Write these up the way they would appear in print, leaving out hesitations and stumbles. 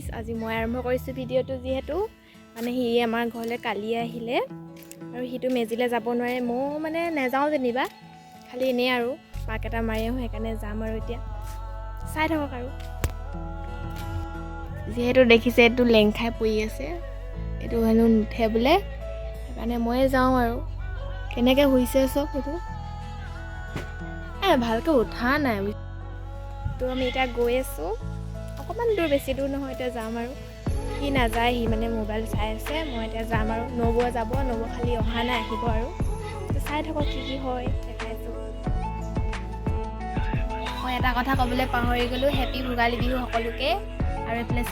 guys আজি মই আৰম্ভ কৰিছোঁ ভিডিঅ'টো যিহেতু মানে সি আমাৰ ঘৰলৈ কালি আহিলে আৰু সিটো মেজিলৈ যাব নোৱাৰে মই মানে নাযাওঁ যেনিবা খালি এনেই আৰু পাক এটা মাৰি আহোঁ সেইকাৰণে যাম আৰু এতিয়া চাই থাকক আৰু যিহেতু দেখিছে এইটো লেং খাই পৰি আছে এইটো হেনো নুঠে বোলে সেইকাৰণে ময়ে যাওঁ আৰু কেনেকৈ হৈছে চব সেইটো ভালকৈ উঠা নাই তো আমি এতিয়া গৈ আছোঁ অকণমান দূৰ বেছি দূৰ নহয় এতিয়া যাম আৰু সি নাযায় সি মানে মোবাইল চাই আছে মই এতিয়া যাম আৰু নবৌ যাব নবৌ খালি অহা নাই আহিব আৰু চাই থাকক কি হয় দেখাইছোঁ মই এটা কথা ক'বলৈ পাহৰি গ'লোঁ হেপী ভোগালী বিহু সকলোকে আৰু এইফালে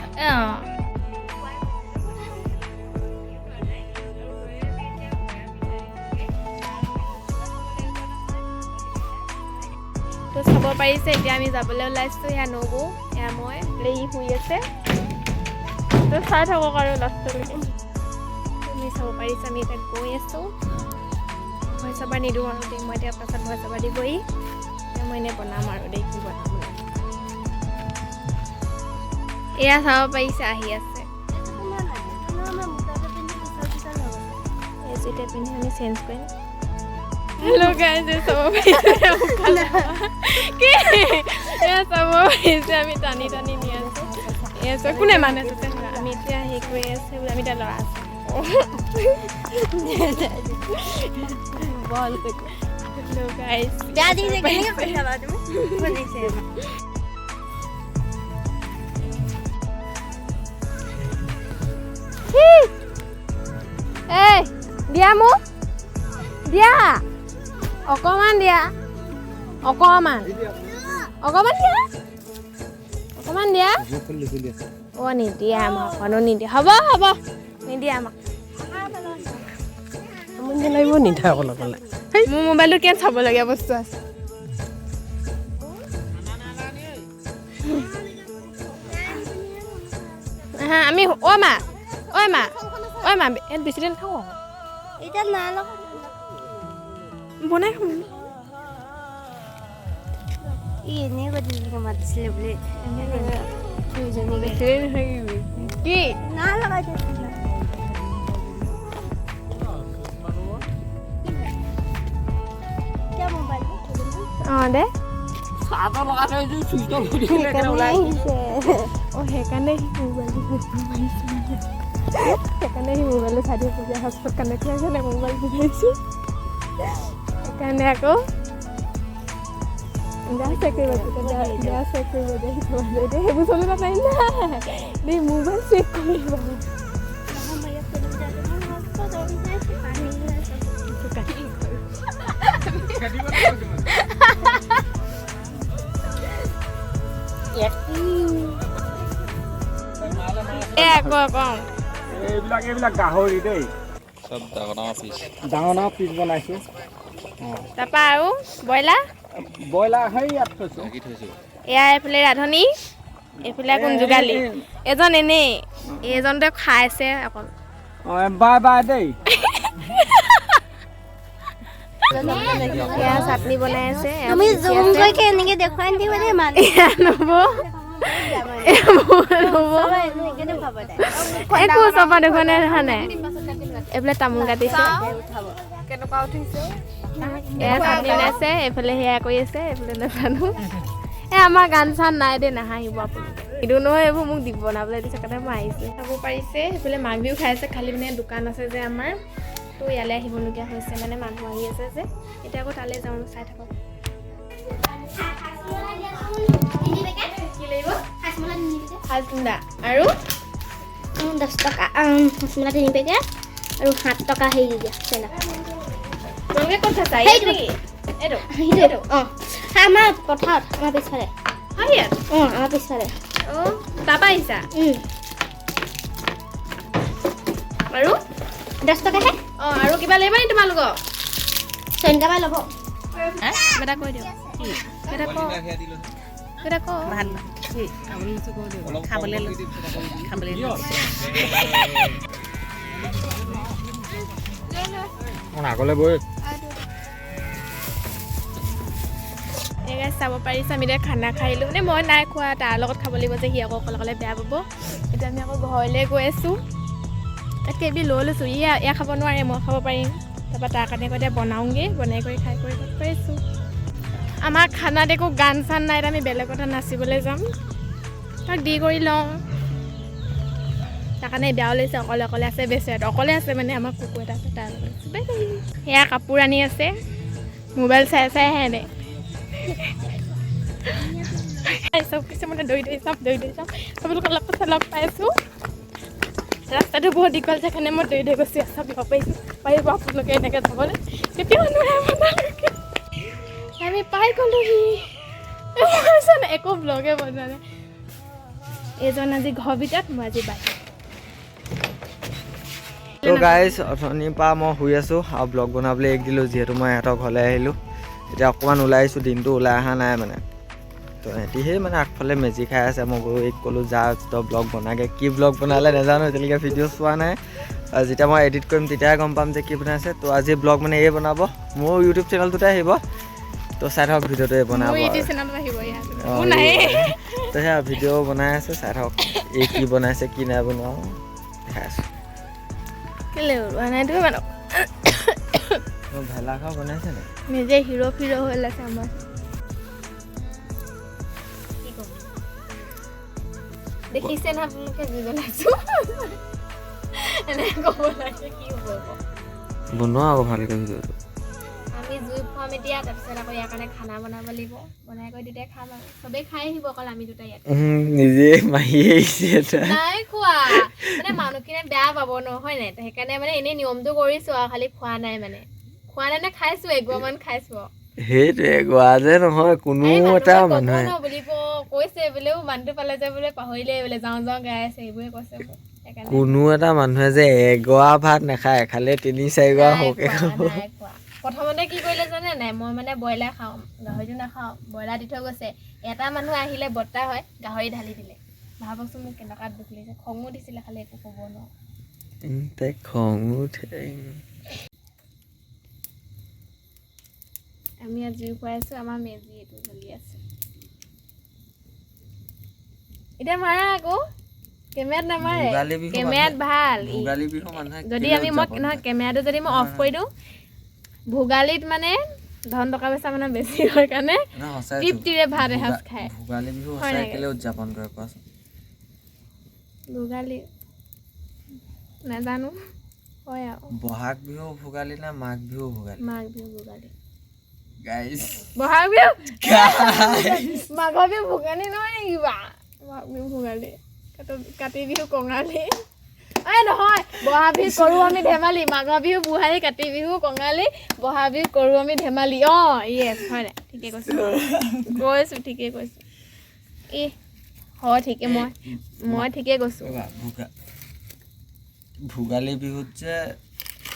তো চাব পাৰিছে এতিয়া আমি যাবলৈ ওলাইছোঁ এয়া নবৌ এয়া মই সি শুই আছে তো চাই থাকক আৰু লাষ্টলৈকে তুমি চাব পাৰিছা আমি এতিয়া গৈ আছোঁ ভয় চাবা নিদিওঁ আৰু দেই মই এতিয়া পাছত ভয় চাবা দিবহি এতিয়া মই এনেই বনাম আৰু দেই কি বনাম এয়া চাব পাৰিছে আহি আছে এইযোৰতে পিন্ধি আমি চেঞ্জ কৰিম হেল্ল' গাইজ চাব পাৰিছে কি এয়া চাব পাৰিছে আমি টানি টানি নি আছোঁ এয়া চাব কোনে মানে আমি এতিয়া হেৰি কৰি আছে আমি এতিয়া ল'ৰা আছোঁ হেল্ল' গাইজ এই দিয়া মোক দিয়া অকণমান দিয়া অকণমান দিয়া অ' নিদিয়ে আমাক অকণো নিদিয়ে হ'ব হ'ব নিদিয়ে আমাক লাগিব নিদিয়ে অকলে অকলে মোৰ মোবাইলটো কিয় চাবলগীয়া বস্তু আছে আমি অ' মা ইয়াত বেছি দিন খাওঁ এতিয়া নাই বনাই খাম এনেই গতিকে মাতিছিলে বোলে কি নাই লগাই অঁ দে চাদৰ লগাই থৈছোঁ চুইচ অফ কৰি সেইকাৰণে সি মোবাইলটো চাই দিব পূজা হস্পট কানেক্ট হৈ আছে নে মোবাইল বিচাৰিছোঁ সেইকাৰণে আকৌ চেক কৰিব চেক কৰিব দে সেইবোৰ চলিব পাৰিম নাই দেই মোবাইল চেক কৰিব এইবিলাক গাহৰি দেই চব ডাঙৰ পিচ বনাইছোঁ তাৰপৰা আৰু ব্ৰইলাৰ সেই ইয়াত থৈছোঁ এয়া এইফালে ৰান্ধনি এইফালে কোন যোগালী এজন এনেই এইজনতে খাইছে অকল বাই দেই এয়া চাটনি বনাই আছে তুমি জুম কৰি কেনেকৈ দেখুৱাই দিব দেই একো চপা দেখুৱাই দেখা নাই এইফালে তামোল কাটিছে কেনেকুৱা উঠিছে এয়া চাটনি বনাইছে এইফালে সেয়া কৰি আছে এইফালে নাজানো আমাৰ গান চান নাই দেই নাহাঁহিব আপোনালোকে কিন্তু নহয় এইবোৰ মোক দিব বনাবলৈ দিছে কাৰণে মই আহিছোঁ চাব পাৰিছে সেইফালে মাঘ বিহু খাই আছে খালি মানে দোকান আছে যে আমাৰ তো ইয়ালৈ আহিবলগীয়া হৈছে মানে মানুহ আহি আছে যে এতিয়া আকৌ তালৈ যাওঁ চাই থাকক হাজমোলা আৰু 10 টকা হচমলা 3 পেকেট আৰু 7 টকা হেৰি দিয়া তোমালোকে ক'ত খাইছা এইটো আমাৰ পথাৰত আমাৰ পিছফালে আমাৰ পিছফালে তাৰপৰা আহিছা আৰু 10 টকাহে আৰু কিবা লাগিব নি তোমালোকক 4 টকা ল'ব এটা কৈ দিওঁ আগলৈ বৈ গাইছ চাব পাৰিছোঁ আমি এতিয়া খানা খাইলোঁ মানে মই নাই খোৱা তাৰ লগত খাব লাগিব যে সি আকৌ অকলে অকলে বেয়া পাব এতিয়া আমি আকৌ ঘৰলৈ গৈ আছোঁ তাতকৈ এবিধ লৈ লৈছোঁ এয়া খাব নোৱাৰে মই খাব পাৰিম তাৰপৰা তাৰ কাৰণে এতিয়া বনাওঁগৈ বনাই কৰি খাই কৰি পাৰিছোঁ আমাৰ খানাত একো গান চান নাই আমি বেলেগতে নাচিবলৈ যাম তাক দি কৰি লওঁ তাৰ কাৰণে বেয়াও লাগিছে অকলে অকলে আছে বেচেৰাটো অকলে আছে মানে আমাৰ কুকুৰ এটা আছে তাৰ লগত সেয়া কাপোৰ আনি আছে মোবাইল চাই চাই আহে চব কিছুমানে দৌৰি যাম আপোনালোকৰ লগত লগ পাইছোঁ ৰাস্তাটো বহুত দীঘল যে কাৰণে মই দৌৰি গৈছোঁ চব লগ পাইছোঁ পাৰিব আপোনালোকে এনেকৈ যাবলৈ কেতিয়াও নোৱাৰে আমি পাই গ'লোহি একো ব্লগে বনোৱা নাই এইজন আজি ঘৰ ভিতৰত মই আজি বাহিৰত তো গাইজ অথনিৰ পৰা মই শুই আছোঁ আৰু ব্লগ বনাবলৈ এৰি দিলোঁ যিহেতু মই ইহঁতৰ ঘৰলৈ আহিলোঁ এতিয়া অকণমান ওলাই আহিছোঁ দিনটো ওলাই অহা নাই মানে তো সিহঁতি সেই মানে আগফালে মেজি খাই আছে মই গৈ ক'লোঁ যা তই ব্লগ বনাগে কি ব্লগ বনালে নাজানো এতিয়ালৈকে ভিডিঅ' চোৱা নাই আৰু যেতিয়া মই এডিট কৰিম তেতিয়াই গম পাম যে কি বনাইছে তো আজি ব্লগ মানে এই বনাব মোৰ ইউটিউব চেনেলটোতে আহিব তো চাই থাকক ভিডিঅ'টো এই বনাব তো সেয়া ভিডিঅ' বনাই আছে চাই থাকক এই কি বনাইছে কি নাই বনোৱা দেখাই আছোঁ ভেলা খাওঁ বনাইছে নে নিজে হিৰো হৈ আছে আমাৰ দেখিছে না আপোনালোকে যি বনাইছোঁ এনেকৈ ক'ব লাগে কি হ'ব বনোৱা আকৌ ভালকৈ ভিডিঅ'টো আমি জুই খুৱাম এতিয়া তাৰপিছত আকৌ ইয়াৰ কাৰণে খানা বনাব লাগিব বনাই কৰি তেতিয়া খাম আৰু চবেই খাই আহিব অকল আমি দুটা ইয়াত নিজে মাৰি আহিছে নাই খোৱা মানে মানুহখিনিয়ে বেয়া পাব নহয় নাই সেইকাৰণে মানে এনেই নিয়মটো কৰিছোঁ আৰু খালি খোৱা নাই মানে খাইছোঁ এগোৱামান খাইছোঁ সেইটোৱে গোৱা যে নহয় কোনো এটা মানুহে বুলিব কৈছে বোলেও মানুহটো পালে যে বোলে পাহৰিলে বোলে যাওঁ গাই আছে এইবোৰে কৈছে কোনো এটা মানুহে যে এগৰা ভাত নাখায় খালে 3-4 গৰা সৰহকৈ খাব প্ৰথমতে কি কৰিলে জানে নাই মই মানে ব্ৰইলাৰ খাওঁ গাহৰিটো নাখাওঁ ব্ৰইলাৰ দি থৈ গৈছে এটা মানুহ আহিলে বৰ্তা হয় গাহৰি ঢালি দিলে ভাবকচোন মোক কেনেকুৱা দুখ লাগিছে খঙো দিছিলে খালি একো ক'ব নোৱাৰো খং উঠে আমি ইয়াত জুই খুৱাই আছোঁ আমাৰ মেজি এইটো জ্বলি আছে এতিয়া মাৰা আকৌ কেমেৰাত নামাৰে কেমেৰাত ভাল যদি আমি মই নহয় কেমেৰাটো যদি মই অফ কৰি দিওঁ ভোগালীত মানে ধন টকা পইচা মানে বেছি হয় কাৰণে তৃপ্তিৰে ভাত এসাঁজ খায় ভোগালী বিহু সঁচাই কেলে উদযাপন কৰে কোৱাচোন ভোগালী নাজানো হয় আৰু বহাগ বিহু ভোগালী না মাঘ বিহু ভোগালী মাঘ বিহু ভোগালী গাইজ বহাগ বিহু মাঘৰ বিহু ভোগালী নহয় কিবা বহাগ বিহু ভোগালী কাতি বিহু কঙালী নহয় বহাগ বিহু কৰোঁ আমি ধেমালি মাঘৰ বিহু বুঢ়ালী কাতি বিহু কঙালী বহাগ বিহু কৰোঁ আমি ধেমালি য়েছ হয় নাই ঠিকে কৈছোঁ ঠিকে কৈছোঁ হয় ঠিকে মই ঠিকে কৈছোঁ ভোগালী বিহুত যে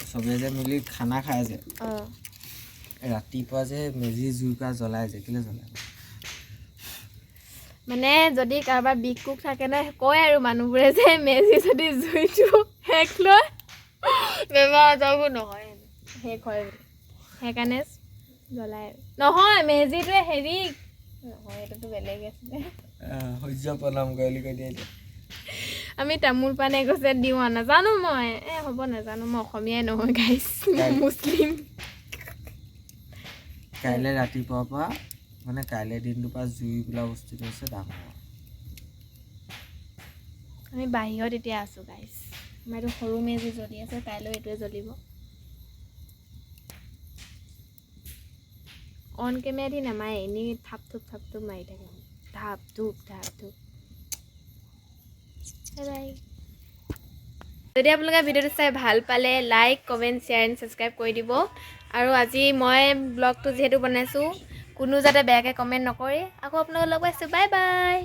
চবে যে মিলি খানা খায় যে ৰাতিপুৱা যে মেজি জুইকুৰা জ্বলাই যে কেলে জ্বলাই মানে যদি কাৰোবাৰ বিষ কোষ থাকে ন কয় আৰু মানুহবোৰে যে মেজি যদি জুইটো শেষ লয় বেমাৰ আজাৰবোৰ নহয় শেষ হয় সেইকাৰণে জ্বলাই নহয় মেজিটোৱে হেৰি নহয় এইটোতো বেলেগ আছিলে সূৰ্য প্ৰণাম কৰিলি কৈ দিয়ে আমি তামোল পাণ এগছে দিওঁ নাজানো মই হ'ব নাজানো মই অসমীয়াই নহয় গাইছ মুছলিম কাইলৈ ৰাতিপুৱাৰ পৰা মানে কাইলৈ দিনটোৰ পৰা জুই বোলা বস্তুটো হৈছে ডাঙৰ আমি বাহিৰত এতিয়া আছোঁ গাইছ আমাৰ এইটো সৰু মেজি জ্বলি আছে কাইলৈ এইটোৱে জ্বলিব অন কেমেৰা দি নামাৰে এনেই থাপ থুপ মাৰি থাকে ধাপ ধূপ বাই যদি আপোনালোকে ভিডিঅ'টো চাই ভাল পালে like comment share and subscribe কৰি দিব আৰু আজি মই ব্লগটো যিহেতু বনাইছোঁ কোনো যাতে বেয়াকৈ কমেণ্ট নকৰে আকৌ আপোনালোকক লগ পাইছোঁ বাই বাই